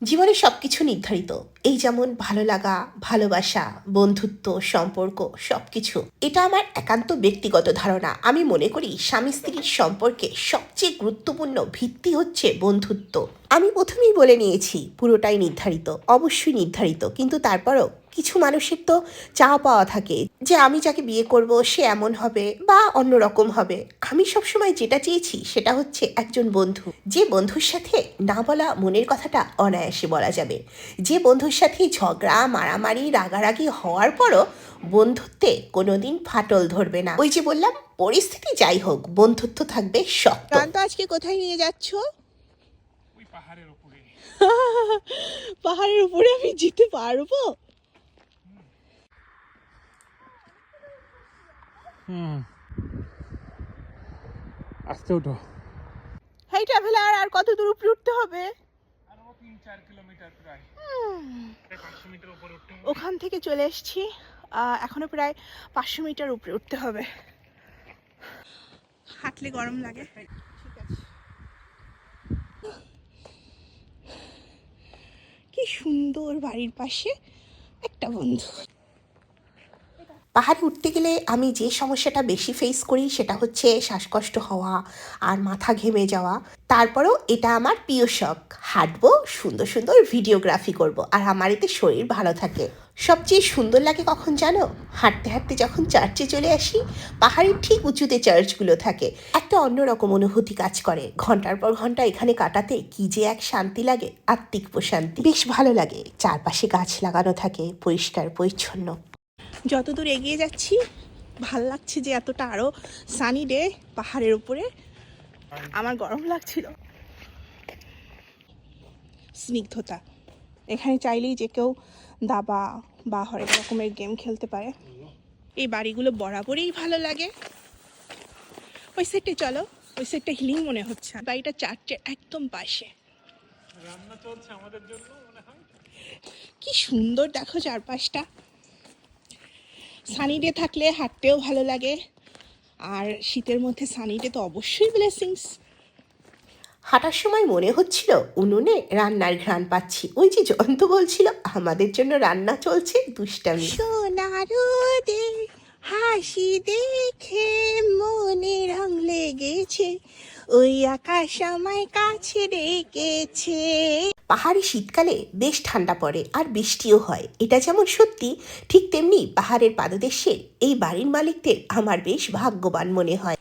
জীবনে সবকিছু নির্ধারিত, এই যেমন ভালো লাগা, ভালোবাসা, বন্ধুত্ব, সম্পর্ক, সবকিছু। এটা আমার একান্ত ব্যক্তিগত ধারণা। আমি মনে করি স্বামী স্ত্রীর সম্পর্কে সবচেয়ে গুরুত্বপূর্ণ ভিত্তি হচ্ছে বন্ধুত্ব। আমি প্রথমেই বলে নিয়েছি পুরোটাই নির্ধারিত, অবশ্যই নির্ধারিত, কিন্তু তারপরও কিছু মানুষের তো চাওয়া পাওয়া থাকে যে আমি যাকে বিয়ে করব সে এমন হবে বা অন্যরকম হবে। আমি সবসময় যেটা চেয়েছি সেটা হচ্ছে একজন বন্ধু, যে বন্ধুর সাথে না বলা মনের কথাটা অনায়াসে বলা যাবে, যে বন্ধুর সাথে ঝগড়া মারামারি রাগারাগি হওয়ার পরও বন্ধুত্বে কোনোদিন ফাটল ধরবে না। ওই যে বললাম, পরিস্থিতি যাই হোক বন্ধুত্ব থাকবে শক্ত। তো আজকে কোথায় নিয়ে যাচ্ছ? ওই পাহাড়ের উপরে। পাহাড়ের উপরে আমি যেতে পারবো? আস্তে উঠো। হাই ট্রাভেলার, আর কত দূর উপরে উঠতে হবে? আরো 3-4 কিলোমিটার প্রায়। 500 মিটার উপরে উঠতে হবে। ওখান থেকে চলে এসেছি, এখনো প্রায় 500 মিটার উপরে উঠতে হবে। হাঁটলে গরম লাগে। ঠিক আছে। কি সুন্দর, বাড়ির পাশে একটা বন্ধু। পাহাড়ে উঠতে গেলে আমি যে সমস্যাটা বেশি ফেস করি সেটা হচ্ছে শ্বাসকষ্ট হওয়া আর মাথা ঘেমে যাওয়া। তারপরেও এটা আমার প্রিয় শখ। হাঁটবো, সুন্দর সুন্দর ভিডিওগ্রাফি করব, আর আমার এতে শরীর ভালো থাকে। সবচেয়ে সুন্দর লাগে কখন জানো? হাঁটতে হাঁটতে যখন চার্চে চলে আসি। পাহাড়ের ঠিক উঁচুতে চার্চগুলো থাকে, একটা অন্যরকম অনুভূতি কাজ করে। ঘন্টার পর ঘন্টা এখানে কাটাতে কি যে এক শান্তি লাগে, আত্মিক প্রশান্তি। বেশ ভালো লাগে। চারপাশে গাছ লাগানো থাকে, পরিষ্কার পরিচ্ছন্ন। যত দূর এগিয়ে যাচ্ছি ভাল লাগছে যে এতটা আরো সানি ডে পাহাড়ের উপরে। আমার গরম লাগছিল। স্নিগ্ধতা, এখানে চাইলেই যে কেউ দাবা বা হরেক রকমের গেম খেলতে পারে। এই বাড়িগুলো বরাবরই ভালো লাগে। ওই সাইডে চলো, ওই সাইডটা হিলিং মনে হচ্ছে। বাড়িটা চার্চের একদম পাশে। রান্না চলছে আমাদের জন্য মনে হয়। কি সুন্দর দেখো চারপাশটা। সানি ডে থাকলে হাঁটতেও ভালো লাগে, আর শীতের মধ্যে সানি ডে তো অবশ্যই ব্লেসিংস। হাঁটার সময় মনে হচ্ছিল উনুনে রান্নার ঘ্রাণ পাচ্ছি। ওই যে জয়ন্ত বলছিল আমাদের জন্য রান্না চলছে, দুষ্টামি। সোনার রোদে হাসি দেখে মনে রং লেগেছে, ওই আকাশ আমায় কাছে ডেকেছে। পাহাড়ি শীতকালে বেশ ঠান্ডা পড়ে আর বৃষ্টিও হয়, এটা যেমন সত্যি, ঠিক তেমনি পাহাড়ের পাদদেশে এই বাড়ির মালিকদের আমার বেশ ভাগ্যবান মনে হয়।